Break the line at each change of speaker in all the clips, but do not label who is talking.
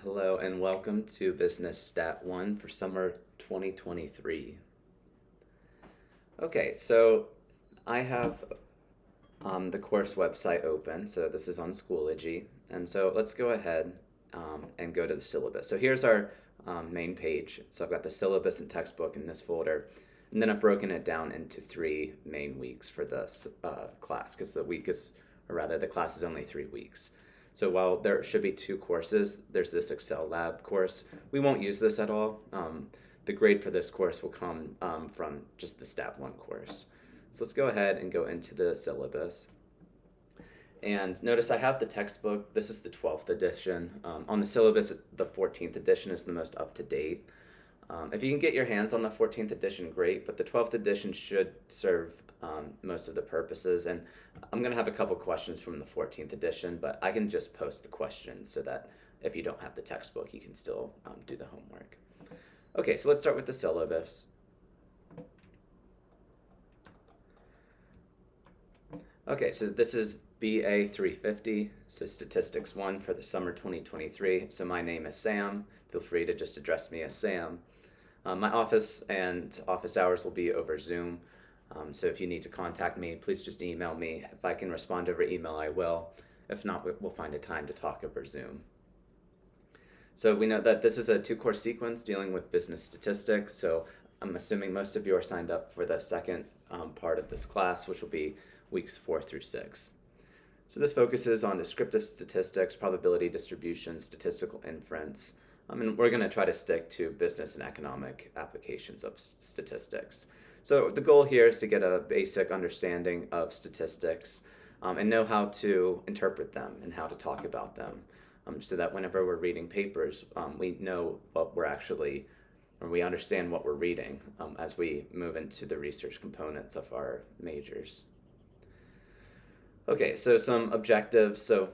Hello and welcome to Business Stat 1 for summer 2023. Okay, so I have the course website open, so this is on Schoology, and so let's go ahead and go to the syllabus. So here's our main page. So I've got the syllabus and textbook in this folder, and then I've broken it down into 3 main weeks for this class, because the class is only 3 weeks. So while there should be 2 courses, there's this Excel lab course. We won't use this at all. The grade for this course will come from just the Stat 1 course. So let's go ahead and go into the syllabus. And notice I have the textbook. This is the 12th edition. On the syllabus, the 14th edition is the most up-to-date. If you can get your hands on the 14th edition, great, but the 12th edition should serve most of the purposes. And I'm going to have a couple questions from the 14th edition, but I can just post the questions so that if you don't have the textbook, you can still do the homework. Okay, so let's start with the syllabus. Okay, so this is BA 350, so Statistics 1 for the summer 2023. So my name is Sam. Feel free to just address me as Sam. My office and office hours will be over Zoom. So if you need to contact me, please just email me. If I can respond over email, I will. If not, we'll find a time to talk over Zoom. So we know that this is a 2-course sequence dealing with business statistics. So I'm assuming most of you are signed up for the second part of this class, which will be weeks 4 through 6. So this focuses on descriptive statistics, probability distribution, statistical inference. And we're going to try to stick to business and economic applications of statistics. So the goal here is to get a basic understanding of statistics and know how to interpret them and how to talk about them, so that whenever we're reading papers, we know what we understand what we're reading as we move into the research components of our majors. Okay, so some objectives. So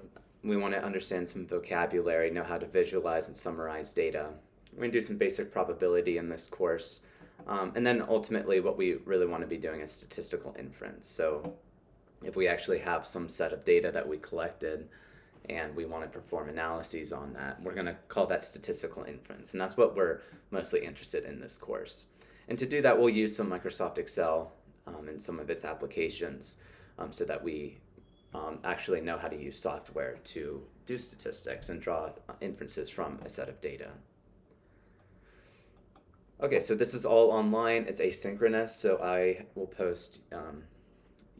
we want to understand some vocabulary, know how to visualize and summarize data. We're going to do some basic probability in this course. And then ultimately what we really want to be doing is statistical inference. So if we actually have some set of data that we collected and we want to perform analyses on that, we're going to call that statistical inference. And that's what we're mostly interested in this course. And to do that, we'll use some Microsoft Excel and some of its applications so that we actually know how to use software to do statistics and draw inferences from a set of data. Okay, so this is all online. It's asynchronous, so I will post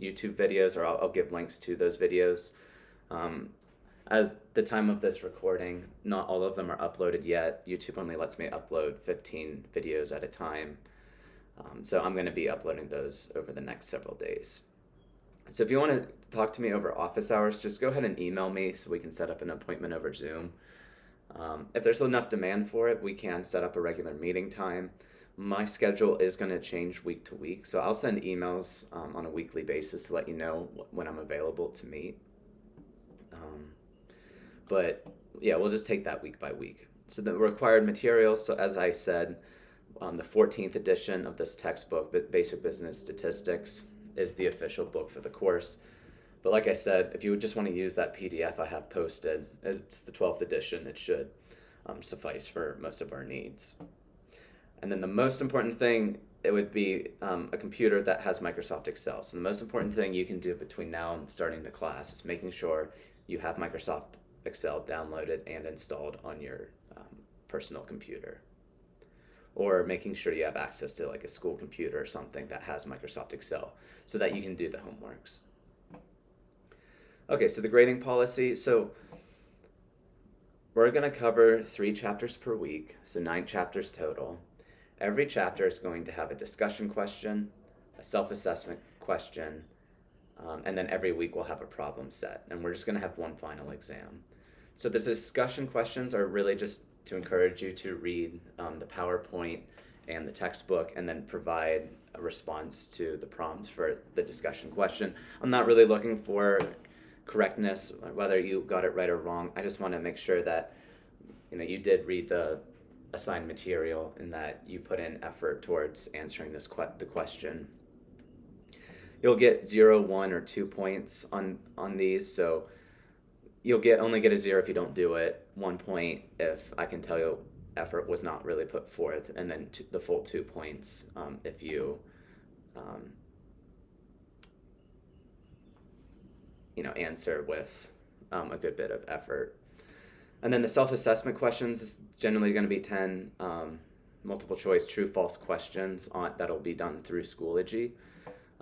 YouTube videos, or I'll give links to those videos. As the time of this recording, not all of them are uploaded yet. YouTube only lets me upload 15 videos at a time. So I'm going to be uploading those over the next several days. So if you want to talk to me over office hours, just go ahead and email me so we can set up an appointment over Zoom. If there's enough demand for it, we can set up a regular meeting time. My schedule is going to change week to week, so I'll send emails on a weekly basis to let you know when I'm available to meet. But yeah, we'll just take that week by week. So the required materials, so as I said, the 14th edition of this textbook, Basic Business Statistics, is the official book for the course. But like I said, if you would just want to use that PDF I have posted, it's the 12th edition. It should suffice for most of our needs. And then the most important thing, it would be a computer that has Microsoft Excel. So the most important thing you can do between now and starting the class is making sure you have Microsoft Excel downloaded and installed on your personal computer. Or making sure you have access to like a school computer or something that has Microsoft Excel so that you can do the homeworks. Okay, so the grading policy. So we're going to cover 3 chapters per week, so 9 chapters total. Every chapter is going to have a discussion question, a self-assessment question, and then every week we'll have a problem set. And we're just going to have one final exam. So the discussion questions are really just to encourage you to read the PowerPoint and the textbook and then provide a response to the prompts for the discussion question. I'm not really looking for correctness, whether you got it right or wrong. I just want to make sure that you did read the assigned material and that you put in effort towards answering the question. You'll get 0, 1, or 2 points on these, so you'll only get a 0 if you don't do it. 1 point if I can tell you effort was not really put forth, and then the full 2 points if you um, answer with a good bit of effort. And then the self-assessment questions is generally going to be 10 multiple choice true false questions that'll be done through Schoology.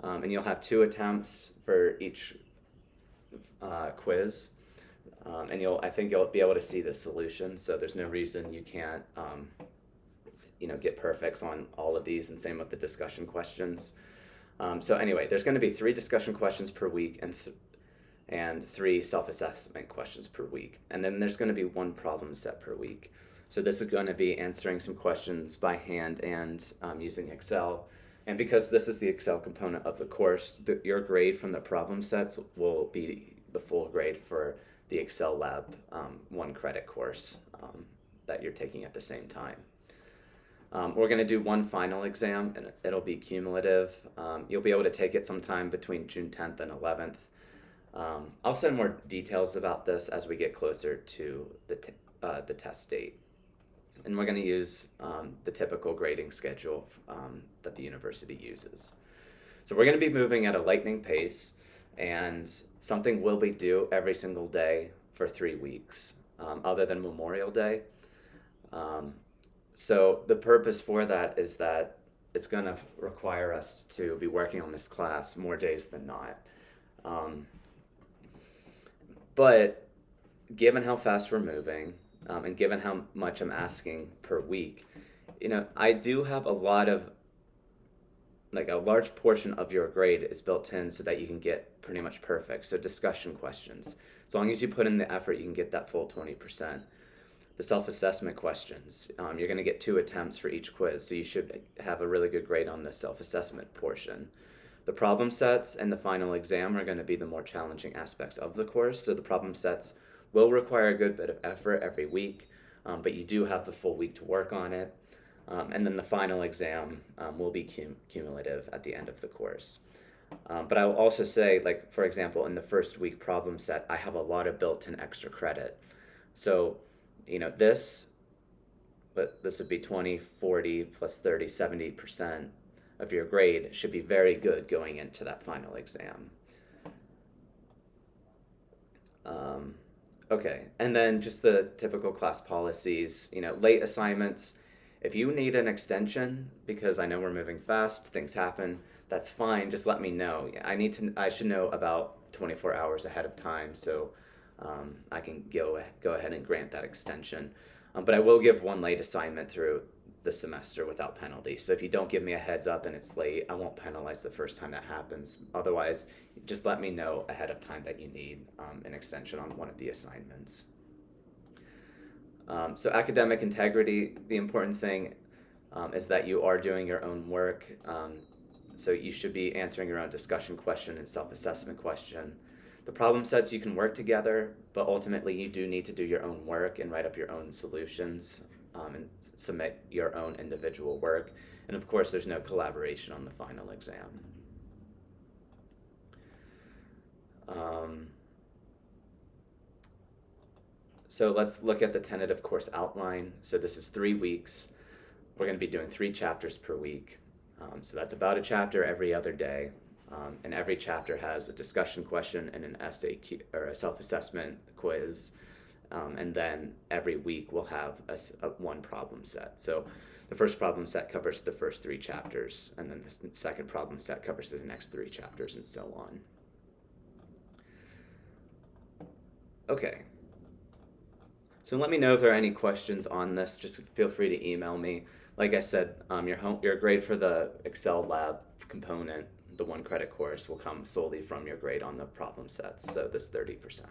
And you'll have 2 attempts for each quiz. And I think you'll be able to see the solution, so there's no reason you can't get perfects on all of these, and same with the discussion questions. So anyway, there's going to be 3 discussion questions per week and 3 self-assessment questions per week. And then there's going to be 1 problem set per week. So this is going to be answering some questions by hand and using Excel. And because this is the Excel component of the course, your grade from the problem sets will be the full grade for the Excel Lab 1 credit course that you're taking at the same time. We're going to do 1 final exam, and it'll be cumulative. You'll be able to take it sometime between June 10th and 11th. I'll send more details about this as we get closer to the test date. And we're going to use the typical grading schedule that the university uses. So we're going to be moving at a lightning pace, and something will be due every single day for 3 weeks, other than Memorial Day. So the purpose for that is that it's going to require us to be working on this class more days than not. But given how fast we're moving, and given how much I'm asking per week, I do have a large portion of your grade is built in so that you can get pretty much perfect. So discussion questions, as long as you put in the effort, you can get that full 20%. The self-assessment questions, you're going to get 2 attempts for each quiz, so you should have a really good grade on the self-assessment portion. The problem sets and the final exam are going to be the more challenging aspects of the course, so the problem sets will require a good bit of effort every week, but you do have the full week to work on it. And then the final exam will be cumulative at the end of the course. But I will also say, for example, in the first week problem set, I have a lot of built-in extra credit. So, this would be 20, 40, plus 30, 70% of your grade should be very good going into that final exam. Okay, and then just the typical class policies, late assignments. If you need an extension, because I know we're moving fast, things happen, that's fine, just let me know. I should know about 24 hours ahead of time, so I can go ahead and grant that extension. But I will give 1 late assignment through the semester without penalty. So if you don't give me a heads up and it's late, I won't penalize the first time that happens. Otherwise, just let me know ahead of time that you need an extension on one of the assignments. So academic integrity, the important thing is that you are doing your own work. So you should be answering your own discussion question and self-assessment question. The problem sets, you can work together, but ultimately you do need to do your own work and write up your own solutions and submit your own individual work. And of course, there's no collaboration on the final exam. So let's look at the tentative course outline. So this is 3 weeks. We're going to be doing 3 chapters per week. So that's about a chapter every other day. And every chapter has a discussion question and an essay or a self-assessment quiz. And then every week we'll have a 1 problem set. So the first problem set covers the first 3 chapters, and then the second problem set covers the next 3 chapters, and so on. Okay. So let me know if there are any questions on this. Just feel free to email me. Like I said, your grade for the Excel Lab component, the 1 credit course, will come solely from your grade on the problem sets, so this 30%.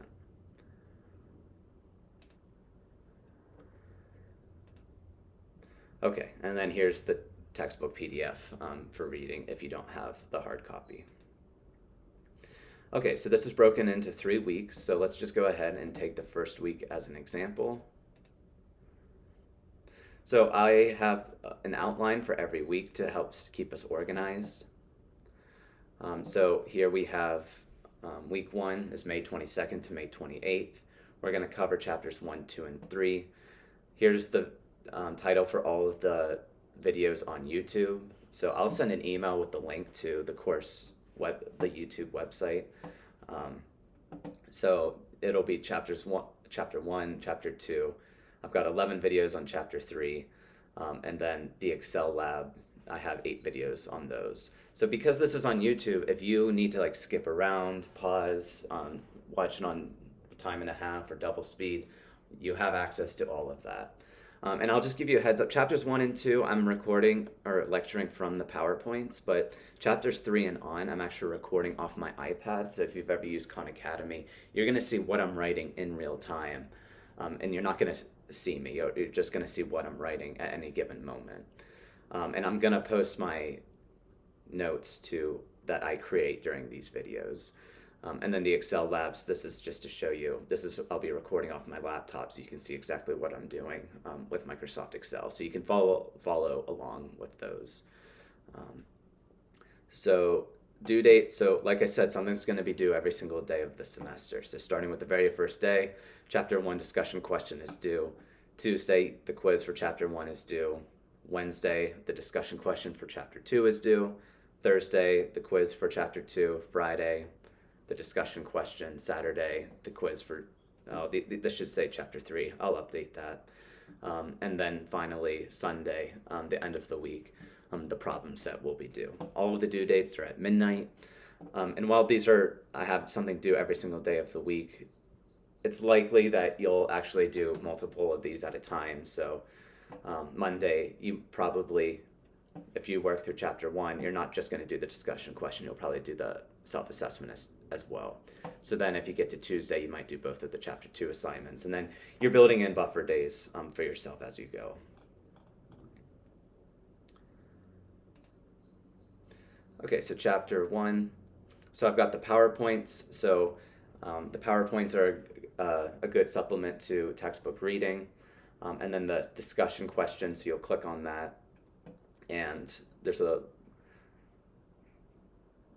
Okay, and then here's the textbook PDF for reading if you don't have the hard copy. Okay, so this is broken into 3 weeks, so let's just go ahead and take the first week as an example. So I have an outline for every week to help keep us organized. So here we have week 1 is May 22nd to May 28th. We're going to cover chapters 1, 2, and 3. Here's the title for all of the videos on YouTube. So I'll send an email with the link to the course the YouTube website. So it'll be chapter 1, chapter 2. I've got 11 videos on chapter 3, and then the Excel lab, I have 8 videos on those. So because this is on YouTube, if you need to like skip around, pause, watch it on time and a half or double speed, you have access to all of that. And I'll just give you a heads up. Chapters 1 and 2, I'm recording or lecturing from the PowerPoints, but chapters 3 and on, I'm actually recording off my iPad. So if you've ever used Khan Academy, you're going to see what I'm writing in real time. And you're not going to see me. You're just going to see what I'm writing at any given moment. And I'm going to post my notes that I create during these videos. And then the Excel labs, this is just to show you, I'll be recording off my laptop so you can see exactly what I'm doing with Microsoft Excel. So you can follow along with those. So due date, so like I said, something's going to be due every single day of the semester. So starting with the very first day, chapter 1 discussion question is due. Tuesday, the quiz for chapter 1 is due. Wednesday, the discussion question for chapter 2 is due. Thursday, the quiz for chapter 2. Friday, the discussion question. Saturday, the quiz for, this should say chapter 3. I'll update that. And then finally, Sunday, the end of the week, the problem set will be due. All of the due dates are at midnight. And while I have something due every single day of the week, it's likely that you'll actually do multiple of these at a time. So Monday, you probably, if you work through chapter 1, you're not just going to do the discussion question, you'll probably do the self-assessment as well. So then if you get to Tuesday, you might do both of the chapter 2 assignments, and then you're building in buffer days for yourself as you go. Okay, so chapter 1. So I've got the PowerPoints. So the PowerPoints are a good supplement to textbook reading. And then the discussion question, so you'll click on that, and there's a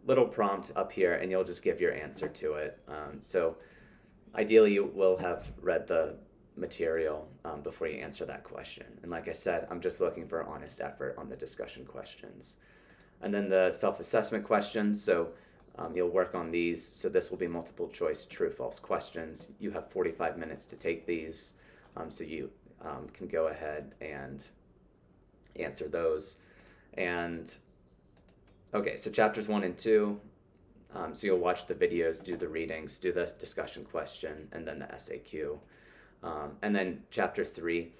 little prompt up here, and you'll just give your answer to it. So ideally, you will have read the material before you answer that question. And like I said, I'm just looking for honest effort on the discussion questions. And then the self-assessment questions, so you'll work on these. So this will be multiple choice true-false questions. You have 45 minutes to take these, so you can go ahead and answer those. And okay, so chapters 1 and 2, so you'll watch the videos, do the readings, do the discussion question, and then the SAQ. And then chapter 3,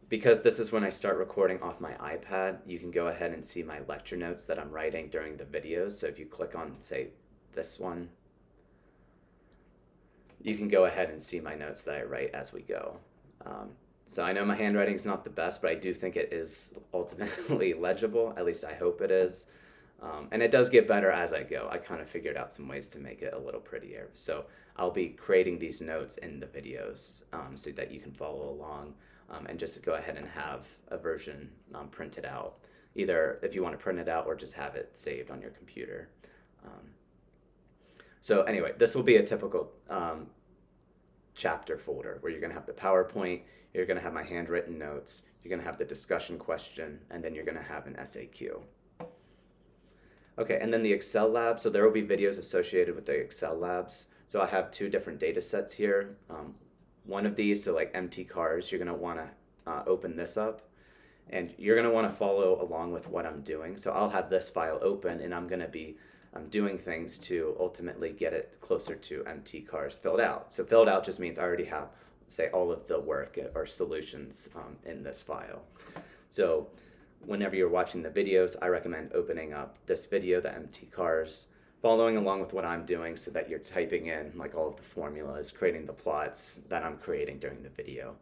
because this is when I start recording off my iPad, you can go ahead and see my lecture notes that I'm writing during the videos. So if you click on, say, this one, you can go ahead and see my notes that I write as we go. So I know my handwriting is not the best, but I do think it is ultimately legible. At least I hope it is. And it does get better as I go. I kind of figured out some ways to make it a little prettier. So I'll be creating these notes in the videos so that you can follow along, and just go ahead and have a version printed out. Either if you want to print it out or just have it saved on your computer. So anyway, this will be a typical chapter folder where you're going to have the PowerPoint, you're going to have my handwritten notes, you're going to have the discussion question, and then you're going to have an SAQ. Okay, and then the Excel lab. So there will be videos associated with the Excel labs. So I have 2 different data sets here. One of these, so like MTCars, you're going to want to open this up, and you're going to want to follow along with what I'm doing. So I'll have this file open, and I'm going to be doing things to ultimately get it closer to MTCars filled out. So filled out just means I already have, say, all of the work or solutions in this file. So whenever you're watching the videos, I recommend opening up this video, the MTCars, following along with what I'm doing so that you're typing in like all of the formulas, creating the plots that I'm creating during the video.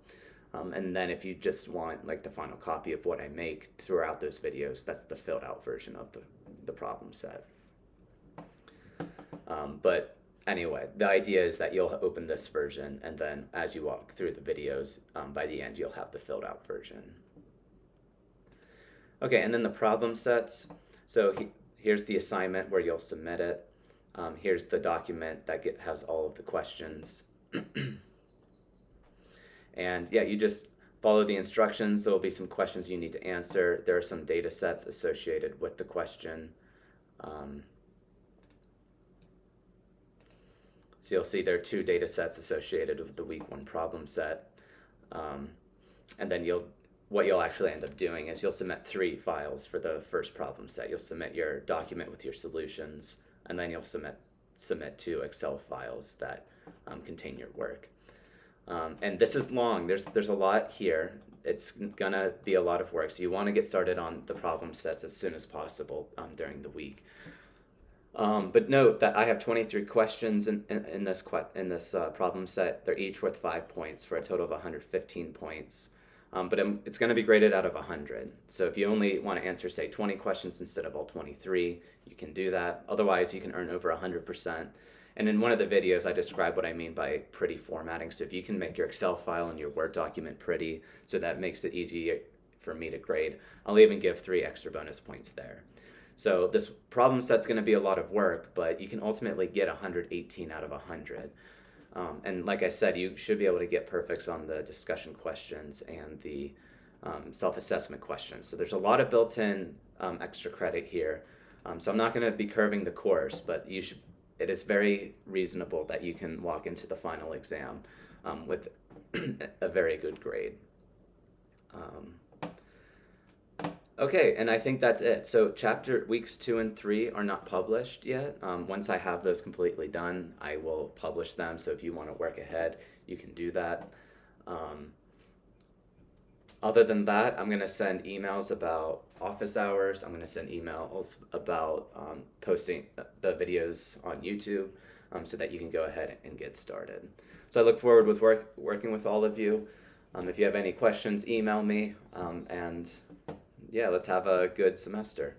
And then if you just want like the final copy of what I make throughout those videos, that's the filled out version of the problem set. But anyway, the idea is that you'll open this version, and then as you walk through the videos, by the end you'll have the filled out version. Okay, and then the problem sets. So here's the assignment where you'll submit it. Here's the document that has all of the questions. And yeah, you just follow the instructions. There will be some questions you need to answer. There are some data sets associated with the question. So you'll see there are 2 data sets associated with the week 1 problem set. And then what you'll actually end up doing is you'll submit 3 files for the first problem set. You'll submit your document with your solutions, and then you'll submit 2 Excel files that contain your work. And this is long. There's a lot here. It's gonna be a lot of work, so you want to get started on the problem sets as soon as possible during the week. But note that I have 23 questions in this problem set. They're each worth 5 points for a total of 115 points. But it's going to be graded out of 100. So if you only want to answer, say, 20 questions instead of all 23, you can do that. Otherwise, you can earn over 100%. And in one of the videos, I describe what I mean by pretty formatting. So if you can make your Excel file and your Word document pretty, so that makes it easy for me to grade, I'll even give 3 extra bonus points there. So this problem set's going to be a lot of work, but you can ultimately get 118 out of 100. And like I said, you should be able to get perfects on the discussion questions and the self-assessment questions. So there's a lot of built-in extra credit here. So I'm not going to be curving the course, but it is very reasonable that you can walk into the final exam with a very good grade. Okay, and I think that's it. So chapter weeks 2 and 3 are not published yet. Once I have those completely done, I will publish them. So if you want to work ahead, you can do that. Other than that, I'm going to send emails about office hours. I'm going to send emails about posting the videos on YouTube so that you can go ahead and get started. So I look forward with working with all of you. If you have any questions, email me, and yeah, let's have a good semester.